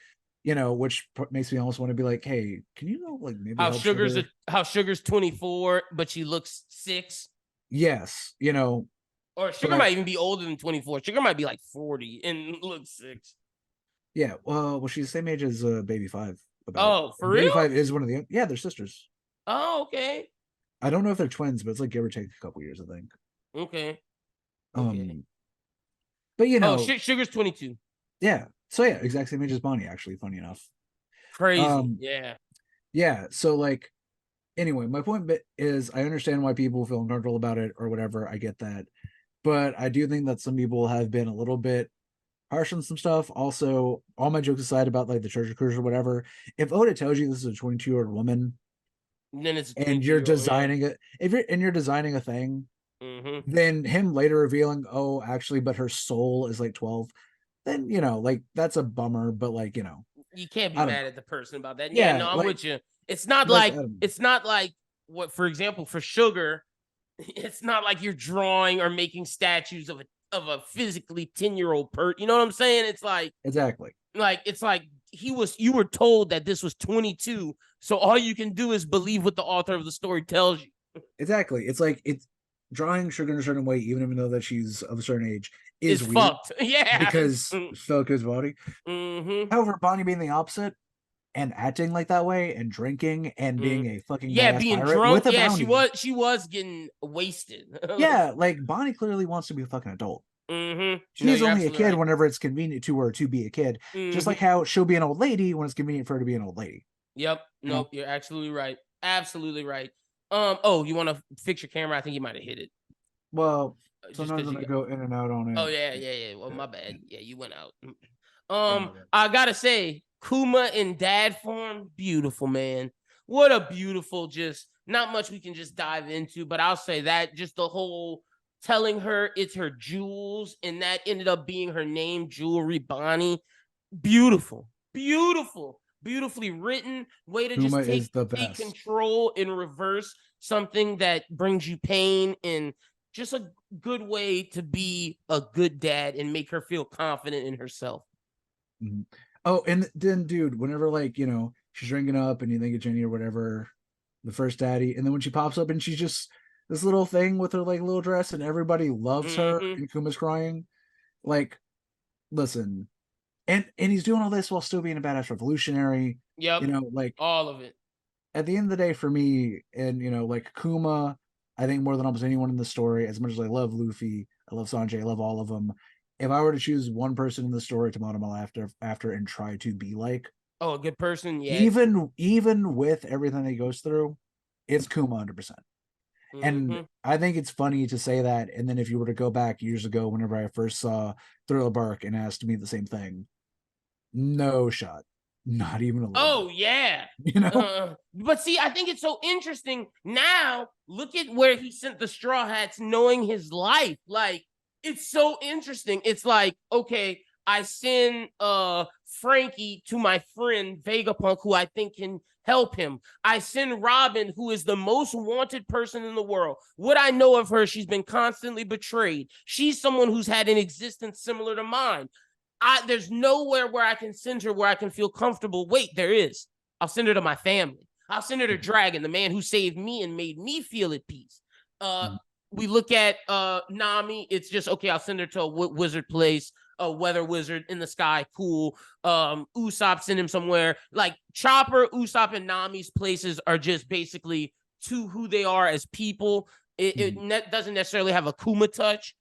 Which makes me almost want to be like, hey, can you like maybe how Sugar's 24, but she looks 6? Yes, or Sugar might even be older than 24. Sugar might be like 40 and looks 6. Yeah, well, she's the same age as Baby 5. For real? Baby 5 is one of the they're sisters. Oh, okay. I don't know if they're twins, but it's like give or take a couple years, I think. Okay. But Sugar's 22. Yeah. So yeah, exact same age as Bonney, actually, funny enough. Crazy. Yeah. So like, anyway, my point is I understand why people feel uncomfortable about it or whatever. I get that. but I do think that some people have been a little bit harsh on some stuff. Also, all my jokes aside about like the treasure cruise or whatever, if Oda tells you this is a 22-year-old woman And then it's a and you're 22-year-old. Yeah. designing it, if you're designing a thing, Mm-hmm. then him later revealing, oh, actually, but her soul is like 12, then like that's a bummer. But like You can't be I don't mad know. at the person about that. Yeah, Yeah, no, I'm like with you. It's not that's I like don't know. it's not like what, for example, for Sugar, it's not like you're drawing or making statues of a physically 10-year-old person. You know what I'm saying? It's Exactly. like it's like you were told that this was 22, so all you can do is believe what the author of the story tells you. Exactly. It's like it's drawing Sugar in a certain way, even if you know that she's of a certain age, It's is weird fucked. Yeah. because Falco's body. Mm-hmm. However, Bonnie being the opposite and acting like that way and drinking and being a fucking Yeah, badass being pirate drunk. with a Yeah, bounty. she was getting wasted. Yeah, like Bonnie clearly wants to be a fucking adult. Mm-hmm. No, She's you're only a absolutely kid right. whenever it's convenient to her to be a kid, just like Mm-hmm. how she'll be an old lady when it's convenient for her to be an old lady. Yep. You know? Nope. You're absolutely right. Absolutely right. Oh, you want to fix your camera? I think you might have hit it. Well, Just sometimes because when you I got. go in and out on Oh it, yeah, yeah, yeah. Well, my bad. Yeah, you went out. yeah, my bad. I gotta say, Kuma in dad form, beautiful man. What a beautiful, just not much we can just dive into, but I'll say that just the whole telling her it's her jewels, and that ended up being her name, Jewelry Bonnie. Beautiful, beautiful, beautifully written. Way to Kuma just is the take best. control and reverse something that brings you pain, and just a good way to be a good dad and make her feel confident in herself. Mhm. Oh, and then, dude, whenever like she's drinking up and you think it's Jenny or whatever, the first daddy, and then when she pops up and she's just this little thing with her like little dress, and everybody loves her, Mm-hmm. and Kuma's crying. Like, listen, and he's doing all this while still being a badass revolutionary. Yep. Like All of it. at the end of the day, for me, and like Kuma, I think more than almost anyone in the story, as much as I love Luffy, I love Sanjay, I love all of them. If I were to choose one person in the story to model after and try to be like, Oh, a good person. Yeah. even with everything that he goes through, it's Kuma 100%. And Mm-hmm. I think it's funny to say that. And then if you were to go back years ago, whenever I first saw Thriller Bark and asked me the same thing, no shot, not even a little bit. Oh yeah. You know, But see, I think it's so interesting now. Look at where he sent the Straw Hats, knowing his life. Like, it's so interesting. It's like, okay, I send Frankie to my friend Vegapunk, who I think can help him. I send Robin, who is the most wanted person in the world. What I know of her, she's been constantly betrayed. She's someone who's had an existence similar to mine. There's nowhere where I can send her where I can feel comfortable. Wait, there is. I'll send her to my family. I'll send her to Dragon, the man who saved me and made me feel at peace. Uh, we look at Nami. It's just okay. I'll send her to a wizard place, a weather wizard in the sky. Cool. Usopp, send him somewhere. Like Chopper, Usopp, and Nami's places are just basically to who they are as people. It doesn't necessarily have a Kuma touch.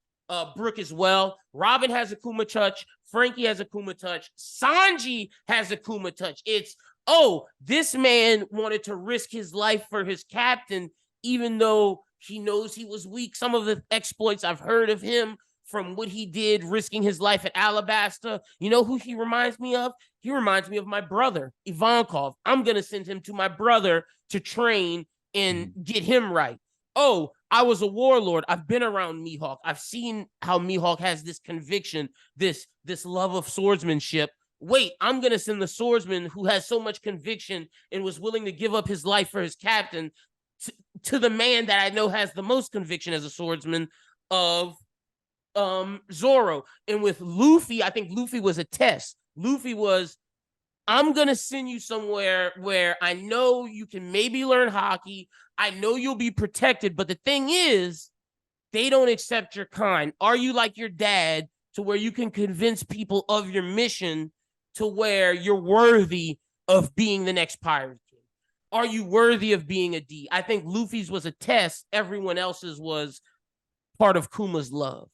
Brooke as well. Robin has a Kuma touch. Frankie has a Kuma touch. Sanji has a Kuma touch. It's, oh, this man wanted to risk his life for his captain, even though he knows he was weak. Some of the exploits I've heard of him from what he did, risking his life at Alabasta. You know who he reminds me of? He reminds me of my brother, Ivankov. I'm going to send him to my brother to train and get him right. Oh, I was a warlord. I've been around Mihawk. I've seen how Mihawk has this conviction, this love of swordsmanship. Wait, I'm gonna send the swordsman who has so much conviction and was willing to give up his life for his captain to the man that I know has the most conviction as a swordsman of Zoro. And with Luffy, I think Luffy was a test. Luffy was, I'm going to send you somewhere where I know you can maybe learn hockey. I know you'll be protected. But the thing is, they don't accept your kind. Are you like your dad to where you can convince people of your mission to where you're worthy of being the next Pirate King? Are you worthy of being a D? I think Luffy's was a test. Everyone else's was part of Kuma's love.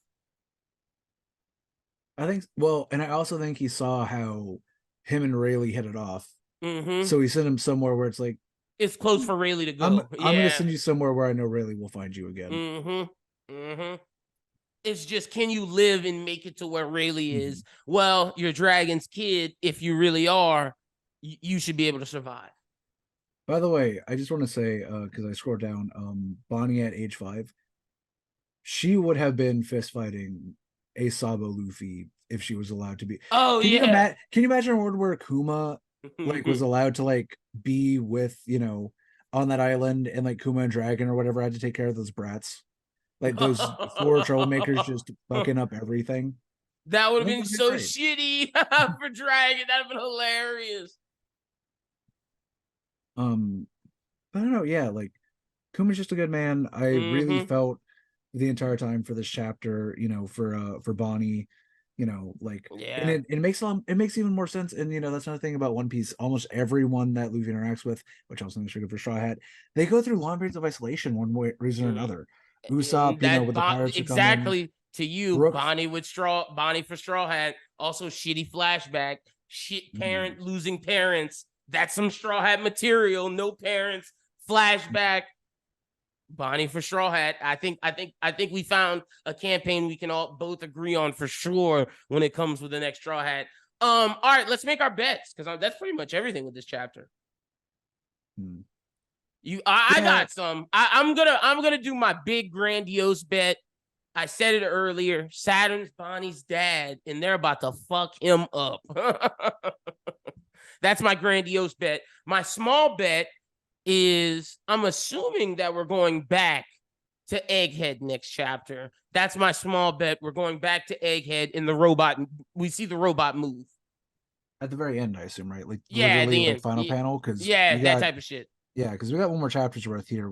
I think. Well, and I also think he saw how him and Rayleigh hit it off, Mm-hmm. so he sent him somewhere where it's like, It's close for Rayleigh to I'm go. I'm gonna Yeah. send you somewhere where I know Rayleigh will find you again. Mm-hmm. Mm-hmm. It's just, can you live and make it to where Rayleigh is? Well, you're Dragon's kid. If you really are, you should be able to survive. By the way, I just want to say, because I scrolled down, Bonnie at age 5, she would have been fist fighting a Sabo Luffy if she was allowed to be. Oh yeah. Can you imagine a world where Kuma like was allowed to like be with, on that island, and like Kuma and Dragon or whatever had to take care of those brats? Like those 4 troublemakers just fucking up everything. That would I have think been that'd be so great. shitty for Dragon. That'd have been hilarious. Um, I don't know. Yeah, like Kuma's just a good man. I really Mm-hmm. felt the entire time for this chapter, for Bonnie, like, and Yeah. it makes even more sense. And that's another thing about One Piece. Almost everyone that Luffy interacts with, which also makes sure good for Straw Hat, they go through long periods of isolation, one way reason or Mm. another. And Usopp, that with the pirates who come in. exactly to you, Brooks. Bonnie for Straw Hat. Also shitty flashback. Shit Mhm. parent losing parents. That's some Straw Hat material. No parents. Flashback. Bonnie for Straw Hat. I think we found a campaign we can all both agree on for sure when it comes with the next Straw Hat. All right, let's make our bets because that's pretty much everything with this chapter. Mhm. I Yeah, got some. I'm gonna do my big grandiose bet. I said it earlier. Saturn's Bonnie's dad, and they're about to fuck him up. That's my grandiose bet. My small bet is I'm assuming that we're going back to Egghead next chapter. That's my small bet. We're going back to Egghead in the robot. We see the robot move. at the very end, I assume, right? Like Yeah, at literally, the like end. final Yeah, panel, because yeah, we that got type of shit. yeah, because we got one more chapter's worth here.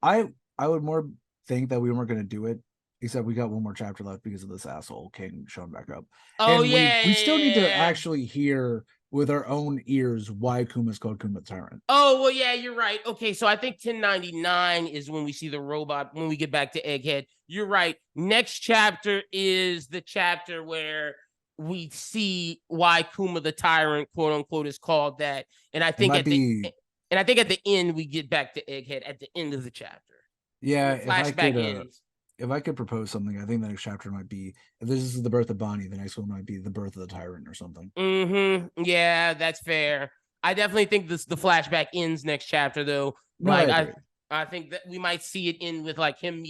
I would more think that we weren't going to do it, except we got one more chapter left because of this asshole King showing back up, Oh and yeah, we still need to yeah. actually hear with our own ears why Kuma's called Kuma the Tyrant. Oh well, yeah, you're right. Okay, so I think 1099 is when we see the robot when we get back to Egghead. You're right. Next chapter is the chapter where we see why Kuma the Tyrant, quote unquote, is called that. And I It think might at the be and I think at the end we get back to Egghead at the end of the chapter when yeah. the flashback ends. If I could propose something, I think the next chapter might be, if this is the birth of Bonnie, the next one might be the birth of the Tyrant or something. Mm-hmm. Yeah, that's fair. I definitely think the flashback ends next chapter though. No, I Like agree. I think that we might see it end with like him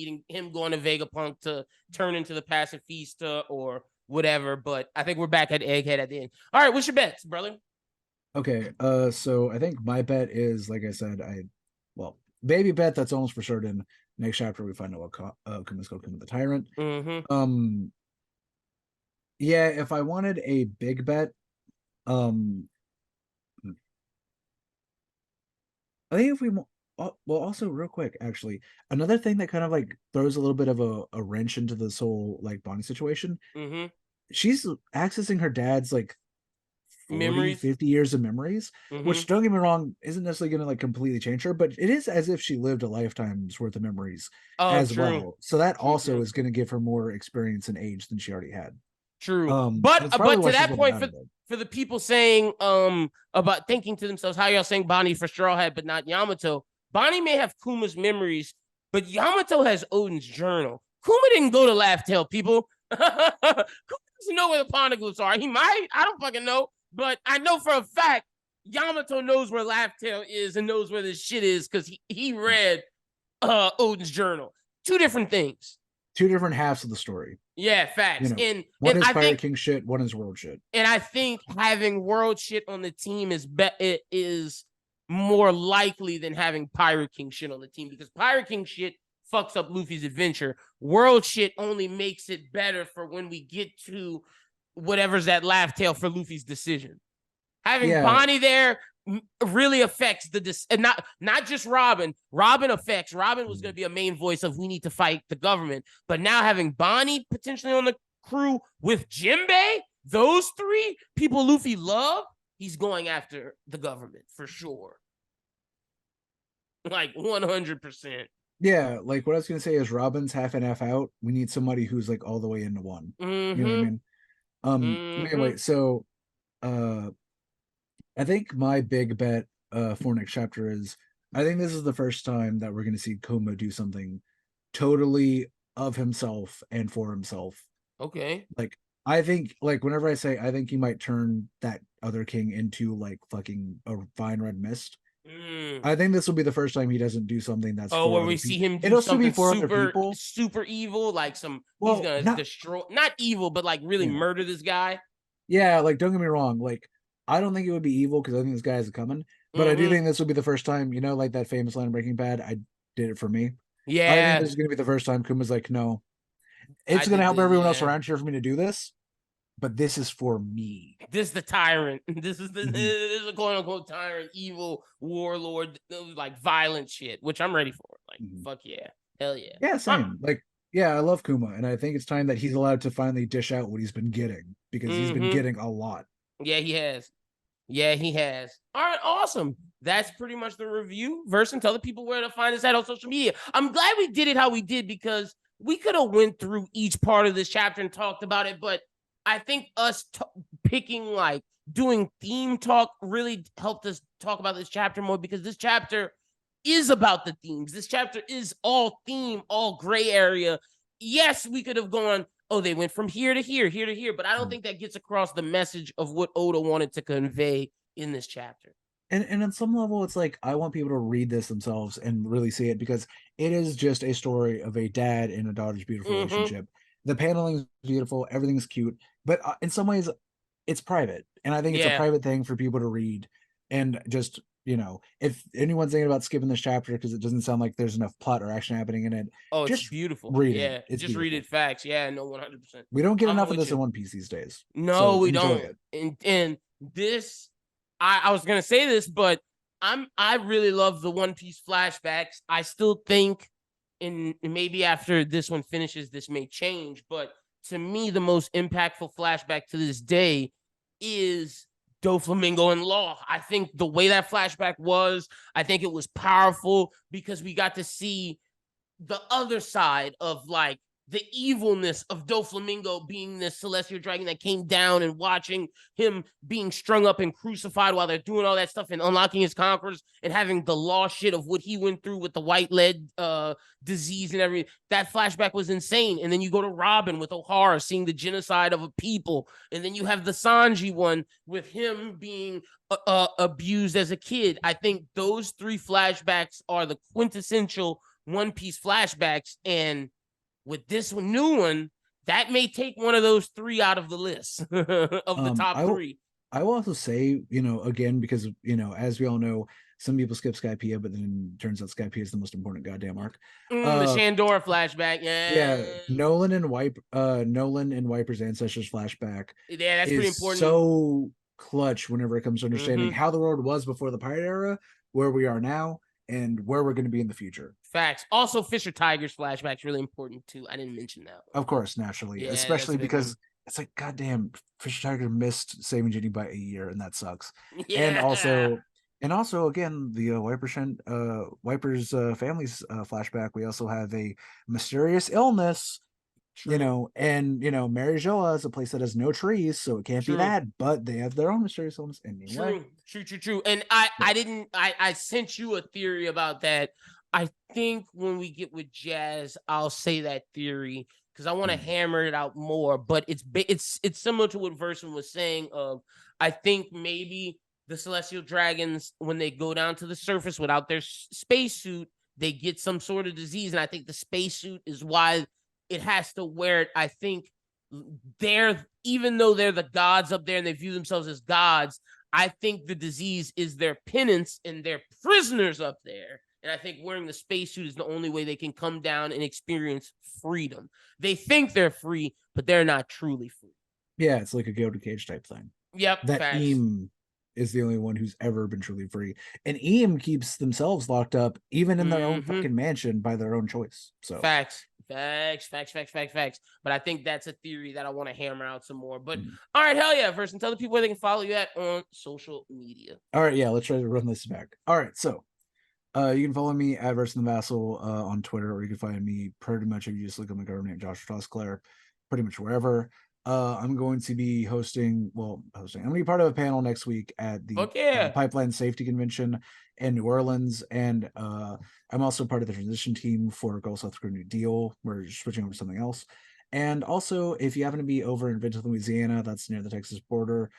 going to Vegapunk to turn into the Pacifista or whatever. But I think we're back at Egghead at the end. All right, what's your bets, brother? Okay, so I think my bet is, like I said, well, baby bet that's almost for certain. Next chapter we find out what Kuma's called Kuma the Tyrant. Mm-hmm. Um, yeah, if I wanted a big bet, um, I think if we well, also real quick, actually, another thing that kind of like throws a little bit of a wrench into this whole like Bonnie situation. Mm-hmm. She's accessing her dad's like 40, Memories. 50 years of memories, Mm-hmm. which, don't get me wrong, isn't necessarily going to like completely change her, but it is as if she lived a lifetime's worth of memories Oh, as true. well. So that True, also true. is going to give her more experience and age than she already had. True. That's probably But why to she's that going point, out of it. for the people saying about thinking to themselves, how y'all saying Bonnie for Straw Hat but not Yamato? Bonnie may have Kuma's memories, but Yamato has Odin's journal. Kuma didn't go to Laugh Tale, people. Kuma doesn't know where the poneglyphs are. He might. I don't fucking know. But I know for a fact Yamato knows where Laugh Tale is and knows where this shit is because he read Odin's journal. Two different things. Two different halves of the story. Yeah, You facts. know, And one and is I Pirate think King shit, one is world shit. I think having world shit on the team is more likely than having Pirate King shit on the team because Pirate King shit fucks up Luffy's adventure. World shit only makes it better for when we get to whatever's that laugh tail for Luffy's decision. Having Yeah, Bonnie there really affects and not just Robin. Robin affects. Robin was going to be a main voice of we need to fight the government, but now having Bonnie potentially on the crew with Jimbei, those three people Luffy love, he's going after the government for sure. Like 100%. yeah. Like what I was gonna say is Robin's half and half out. We need somebody who's like all the way into one. You know what I Mm-hmm. mean? Mm-hmm. Anyway, so uh I think my big bet for next chapter is, I think this is the first time that we're going to see Kuma do something totally of himself and for himself. Okay. Like I think like whenever I say I think he might turn that other king into like fucking a fine red mist. Mm. I think this will be the first time he doesn't do something that's Oh, for where other we see people. him do It'll still be something for other super, people. super evil, like he's Well, gonna not destroy, not evil, but like really yeah. murder this guy. Yeah, like don't get me wrong, like I don't think it would be evil because I think this guy is coming, but I do Mm-hmm. think this would be the first time, like that famous line in Breaking Bad, I did it for me. I think Yeah, this is gonna be the first time Kuma's like, no, I it's gonna did help the everyone else yeah. around here for me to do this, but this is for me. This is the tyrant. This is Mhm. this is a quote unquote tyrant, evil warlord, like violent shit, which I'm ready for. Like Mhm. fuck yeah, hell yeah. Yeah, Huh. same. Like, yeah, I love Kuma, and I think it's time that he's allowed to finally dish out what he's been getting because he's been Mm-hmm. getting a lot. Yeah, he has. Yeah, he has. All right, awesome. That's pretty much the review. Verse, tell the people where to find us at on social media. I'm glad we did it how we did because we could have went through each part of this chapter and talked about it, but I think us picking like doing theme talk really helped us talk about this chapter more because this chapter is about the themes. This chapter is all theme, all gray area. Yes, we could have gone, oh, they went from here to here, here to here, but I don't think that gets across the message of what Oda wanted to convey in this chapter. And on some level, it's like I want people to read this themselves and really see it because it is just a story of a dad and a daughter's beautiful Mm-hmm. relationship. The paneling is beautiful, everything's cute, but in some ways, it's private, and I think it's a Yeah. private thing for people to read. And just if anyone's thinking about skipping this chapter because it doesn't sound like there's enough plot or action happening in it, Oh, it's just beautiful. read it. Yeah. It's Just read beautiful. it facts. Yeah, no, 100%. We don't get I'm enough of with this in you. One Piece these days, No, so we enjoy don't. it. And this, I was gonna say this, but I really love the One Piece flashbacks. I still think, and maybe after this one finishes, this may change. But to me, the most impactful flashback to this day is Doflamingo and Law. I think the way that flashback was, I think it was powerful because we got to see the other side of like the evilness of Doflamingo being this celestial dragon that came down and watching him being strung up and crucified while they're doing all that stuff and unlocking his conquerors and having the law shit of what he went through with the white lead disease and everything. That flashback was insane. And then you go to Robin with O'Hara seeing the genocide of a people. And then you have the Sanji one with him being abused as a kid. I think those three flashbacks are the quintessential One Piece flashbacks, and with this new one, that may take one of those three out of the list of the top I will three. I will also say, again, because as we all know, some people skip Skypiea, but then turns out Skypiea is the most important goddamn arc. The Uh Shandora flashback, yeah, yeah, Nolan and Wiper's ancestors flashback yeah, that's pretty is important. so clutch whenever it comes to understanding Mm-hmm. how the world was before the pirate era, where we are now, and where we're going to be in the future. Facts. Also, Fisher Tigers flashback's really important too. I didn't mention that one. Of course, naturally, Yeah, that's a especially big one. because it's like, goddamn, Fisher Tiger missed saving Ginny by a year, and that sucks. And Yeah. also, again, the Wiper's family's flashback. We also have a mysterious illness, True. and Mary Joa is a place that has no trees, so it can't be True. that. But they have their own mysterious illness anyway. True. And I, Yeah. I didn't, I sent you a theory about that. I think when we get with Jazz, I'll say that theory because I want to Mm. hammer it out more. But it's similar to what Verson was saying. Of I think maybe the Celestial Dragons, when they go down to the surface without their spacesuit, they get some sort of disease, and I think the spacesuit is why it has to wear it. I think they're even though they're the gods up there and they view themselves as gods, I think the disease is their penance and they're prisoners up there. And I think wearing the spacesuit is the only way they can come down and experience freedom. They think they're free, but they're not truly free. Yeah, it's like a gilded cage type thing. Yep, That facts. Eam is the only one who's ever been truly free. And Eam keeps themselves locked up, even in their own Mm-hmm. fucking mansion by their own choice. So, Facts. But I think that's a theory that I want to hammer out some more. But mm. all right, hell yeah, first and tell the people where they can follow you at on social media. All right, yeah, let's try to run this back. All right, so you can follow me at Versus the Vassal on Twitter, or you can find me pretty much if you just look at my government name, Joshua Tosclair, pretty much wherever. I'm going to be hosting. I'm going to be part of a panel next week at the Fuck yeah. Pipeline Safety Convention in New Orleans, and I'm also part of the transition team for Gulf South Dakota New Deal. We're switching over to something else. And also, if you happen to be over in Vinton, Louisiana, that's near the Texas border,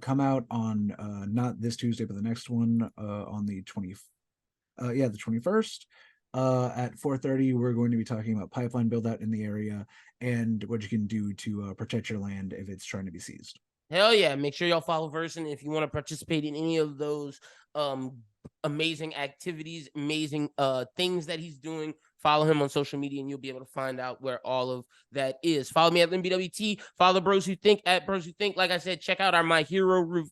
come out on not this Tuesday, but the next one on the 21st. At 4:30, we're going to be talking about pipeline build out in the area and what you can do to protect your land if it's trying to be seized. Hell yeah. Make sure y'all follow Versen if you want to participate in any of those amazing activities, amazing things that he's doing. Follow him on social media and you'll be able to find out where all of that is. Follow me at LynBWT. Follow Bros Who Think at Bros Who Think. Like I said, check out our My Hero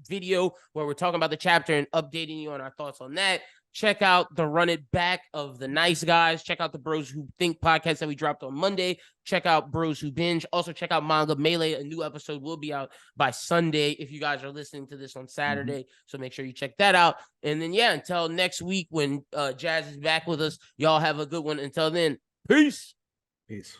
video where we're talking about the chapter and updating you on our thoughts on that. Check out the Run It Back of the Nice Guys. Check out the Bros Who Think podcast that we dropped on Monday. Check out Bros Who Binge. Also, check out Manga Melee. A new episode will be out by Sunday if you guys are listening to this on Saturday. Mm-hmm. So make sure you check that out. And then, yeah, until next week when Jazz is back with us, y'all have a good one. Until then, peace. Peace.